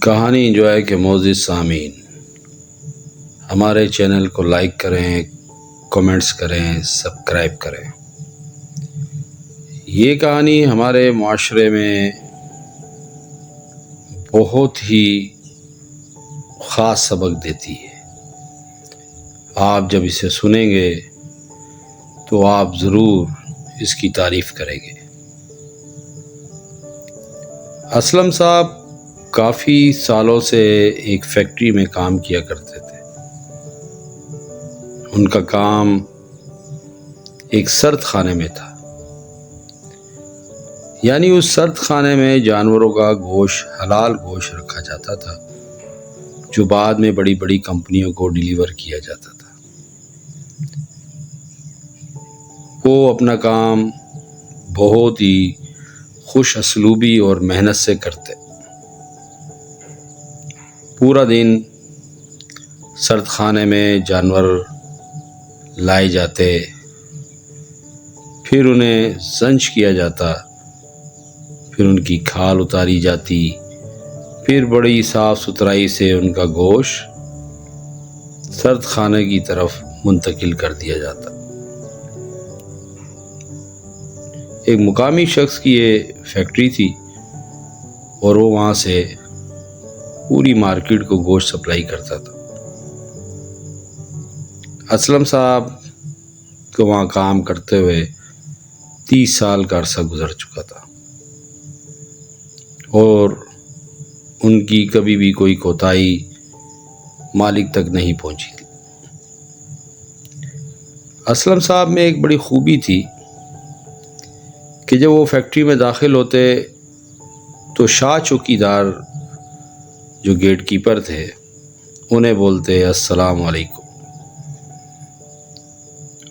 کہانی انجوائے کے معزز سامعین، ہمارے چینل کو لائک کریں، کمنٹس کریں، سبسکرائب کریں۔ یہ کہانی ہمارے معاشرے میں بہت ہی خاص سبق دیتی ہے۔ آپ جب اسے سنیں گے تو آپ ضرور اس کی تعریف کریں گے۔ اسلم صاحب کافی سالوں سے ایک فیکٹری میں کام کیا کرتے تھے۔ ان کا کام ایک سرد خانے میں تھا، یعنی اس سرد خانے میں جانوروں کا گوشت، حلال گوشت رکھا جاتا تھا جو بعد میں بڑی بڑی کمپنیوں کو ڈیلیور کیا جاتا تھا۔ وہ اپنا کام بہت ہی خوش اسلوبی اور محنت سے کرتے۔ پورا دن سرد خانے میں جانور لائے جاتے، پھر انہیں زنچ کیا جاتا، پھر ان کی کھال اتاری جاتی، پھر بڑی صاف ستھرائی سے ان کا گوشت سرد خانے کی طرف منتقل کر دیا جاتا۔ ایک مقامی شخص کی یہ فیکٹری تھی اور وہ وہاں سے پوری مارکیٹ کو گوشت سپلائی کرتا تھا۔ اسلم صاحب کو وہاں کام کرتے ہوئے 30 سال کا عرصہ گزر چکا تھا اور ان کی کبھی بھی کوئی کوتاہی مالک تک نہیں پہنچی تھی۔ اسلم صاحب میں ایک بڑی خوبی تھی کہ جب وہ فیکٹری میں داخل ہوتے تو شاہ چوکیدار جو گیٹ کیپر تھے انہیں بولتے السلام علیکم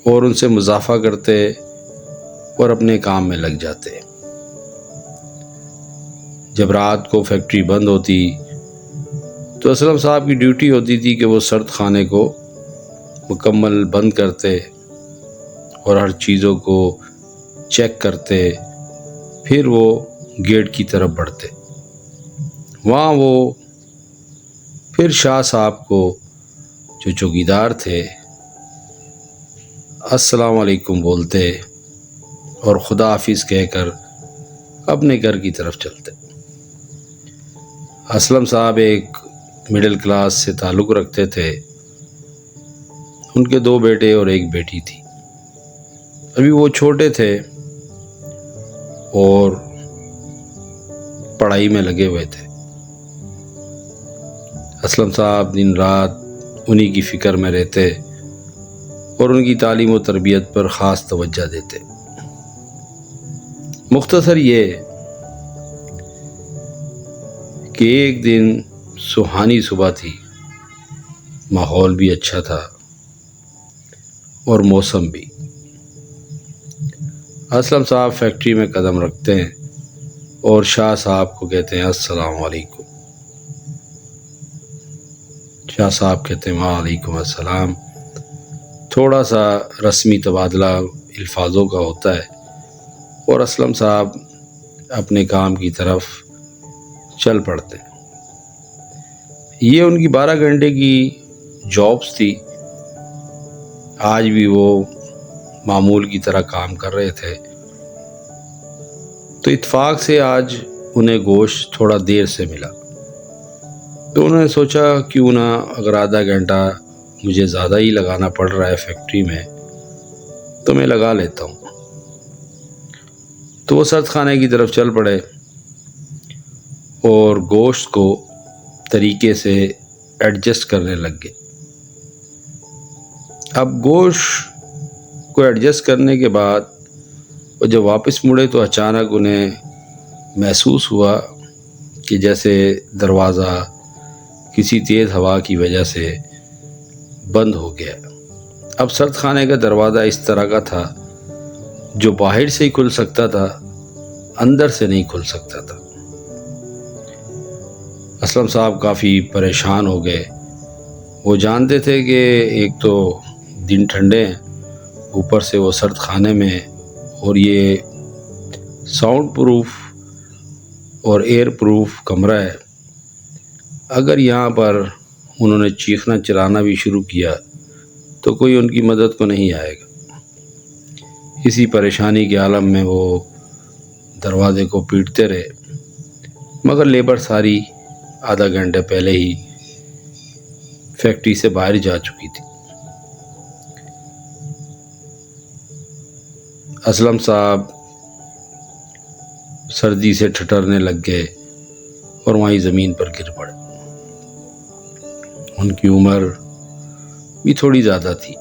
اور ان سے مضافہ کرتے اور اپنے کام میں لگ جاتے۔ جب رات کو فیکٹری بند ہوتی تو اسلم صاحب کی ڈیوٹی ہوتی تھی کہ وہ سرد خانے کو مکمل بند کرتے اور ہر چیزوں کو چیک کرتے، پھر وہ گیٹ کی طرف بڑھتے۔ وہاں وہ پھر شاہ صاحب کو جو چوکیدار تھے السلام علیکم بولتے اور خدا حافظ کہہ کر اپنے گھر کی طرف چلتے۔ اسلم صاحب ایک مڈل کلاس سے تعلق رکھتے تھے۔ ان کے 2 بیٹے اور 1 بیٹی تھی۔ ابھی وہ چھوٹے تھے اور پڑھائی میں لگے ہوئے تھے۔ اسلم صاحب دن رات انہی کی فکر میں رہتے اور ان کی تعلیم و تربیت پر خاص توجہ دیتے۔ مختصر یہ کہ ایک دن سہانی صبح تھی، ماحول بھی اچھا تھا اور موسم بھی۔ اسلم صاحب فیکٹری میں قدم رکھتے ہیں اور شاہ صاحب کو کہتے ہیں السلام علیکم۔ شاہ صاحب کہتے ہیں وعلیکم السلام۔ تھوڑا سا رسمی تبادلہ الفاظوں کا ہوتا ہے اور اسلم صاحب اپنے کام کی طرف چل پڑتے ہیں۔ یہ ان کی 12 گھنٹے کی جابس تھی۔ آج بھی وہ معمول کی طرح کام کر رہے تھے، تو اتفاق سے آج انہیں گوشت تھوڑا دیر سے ملا، تو انہوں نے سوچا کیوں نہ اگر آدھا گھنٹہ مجھے زیادہ ہی لگانا پڑ رہا ہے فیکٹری میں تو میں لگا لیتا ہوں۔ تو وہ سرد خانے کی طرف چل پڑے اور گوشت کو طریقے سے ایڈجسٹ کرنے لگ گئے۔ اب گوشت کو ایڈجسٹ کرنے کے بعد وہ جب واپس مڑے تو اچانک انہیں محسوس ہوا کہ جیسے دروازہ کسی تیز ہوا کی وجہ سے بند ہو گیا۔ اب سرد خانے کا دروازہ اس طرح کا تھا جو باہر سے ہی کھل سکتا تھا، اندر سے نہیں کھل سکتا تھا۔ اسلم صاحب کافی پریشان ہو گئے۔ وہ جانتے تھے کہ ایک تو دن ٹھنڈے ہیں، اوپر سے وہ سرد خانے میں، اور یہ ساؤنڈ پروف اور ایئر پروف کمرہ ہے، اگر یہاں پر انہوں نے چیخنا چلانا بھی شروع کیا تو کوئی ان کی مدد کو نہیں آئے گا۔ اسی پریشانی کے عالم میں وہ دروازے کو پیٹتے رہے، مگر لیبر ساری آدھا گھنٹے پہلے ہی فیکٹری سے باہر جا چکی تھی۔ اسلم صاحب سردی سے ٹھٹرنے لگ گئے اور وہیں زمین پر گر پڑے۔ ان کی عمر بھی تھوڑی زیادہ تھی۔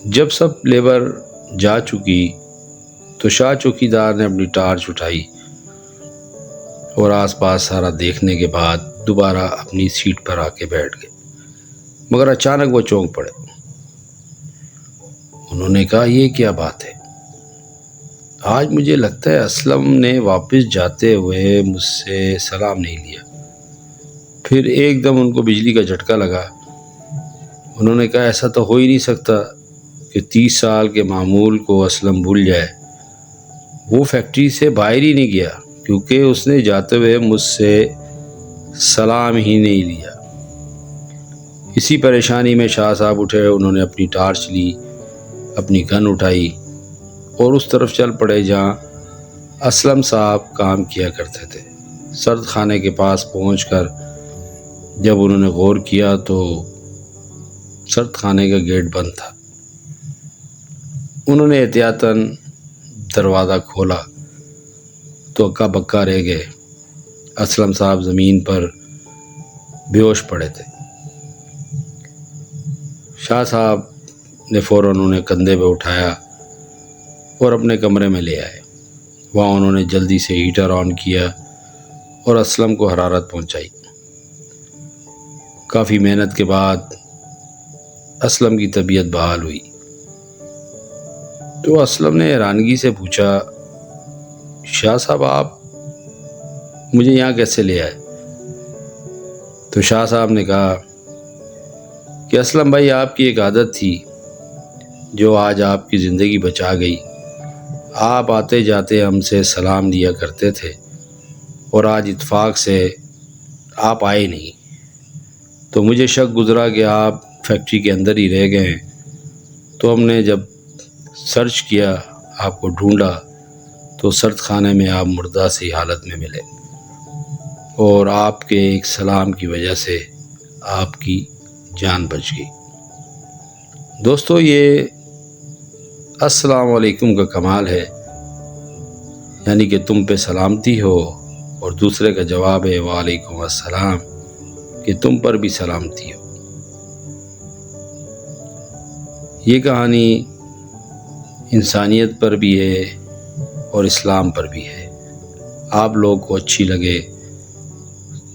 جب سب لیبر جا چکی تو شاہ چوکیدار نے اپنی ٹارچ اٹھائی اور آس پاس سارا دیکھنے کے بعد دوبارہ اپنی سیٹ پر آ کے بیٹھ گئے، مگر اچانک وہ چونک پڑے۔ انہوں نے کہا، یہ کیا بات ہے؟ آج مجھے لگتا ہے اسلم نے واپس جاتے ہوئے مجھ سے سلام نہیں لیا۔ پھر ایک دم ان کو بجلی کا جھٹکا لگا۔ انہوں نے کہا، ایسا تو ہو ہی نہیں سکتا کہ 30 سال کے معمول کو اسلم بھول جائے۔ وہ فیکٹری سے باہر ہی نہیں گیا کیونکہ اس نے جاتے ہوئے مجھ سے سلام ہی نہیں لیا۔ اسی پریشانی میں شاہ صاحب اٹھے، انہوں نے اپنی ٹارچ لی، اپنی گن اٹھائی اور اس طرف چل پڑے جہاں اسلم صاحب کام کیا کرتے تھے۔ سرد خانے کے پاس پہنچ کر جب انہوں نے غور کیا تو سرد خانے کا گیٹ بند تھا۔ انہوں نے احتیاطاً دروازہ کھولا تو اکا بکا رہ گئے۔ اسلم صاحب زمین پر بے ہوش پڑے تھے۔ شاہ صاحب نے فوراً انہیں کندھے پہ اٹھایا اور اپنے کمرے میں لے آئے۔ وہاں انہوں نے جلدی سے ہیٹر آن کیا اور اسلم کو حرارت پہنچائی۔ کافی محنت کے بعد اسلم کی طبیعت بحال ہوئی۔ تو اسلم نے حیرانگی سے پوچھا، شاہ صاحب آپ مجھے یہاں کیسے لے آئے؟ تو شاہ صاحب نے کہا کہ اسلم بھائی، آپ کی ایک عادت تھی جو آج آپ کی زندگی بچا گئی۔ آپ آتے جاتے ہم سے سلام لیا کرتے تھے اور آج اتفاق سے آپ آئے نہیں، تو مجھے شک گزرا کہ آپ فیکٹری کے اندر ہی رہ گئے ہیں۔ تو ہم نے جب سرچ کیا، آپ کو ڈھونڈا تو سرد خانے میں آپ مردہ سی حالت میں ملے اور آپ کے ایک سلام کی وجہ سے آپ کی جان بچ گئی۔ دوستو، یہ السلام علیکم کا کمال ہے، یعنی کہ تم پہ سلامتی ہو اور دوسرے کا جواب ہے وعلیکم السلام، کہ تم پر بھی سلامتی ہو۔ یہ کہانی انسانیت پر بھی ہے اور اسلام پر بھی ہے۔ آپ لوگ کو اچھی لگے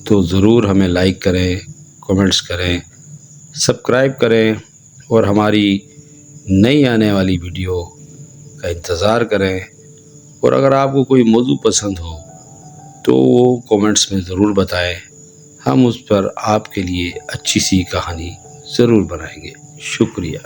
تو ضرور ہمیں لائک کریں، کمنٹس کریں، سبسکرائب کریں اور ہماری نئی آنے والی ویڈیو کا انتظار کریں۔ اور اگر آپ کو کوئی موضوع پسند ہو تو وہ کومنٹس میں ضرور بتائیں، ہم اس پر آپ کے لیے اچھی سی کہانی ضرور بنائیں گے۔ شکریہ۔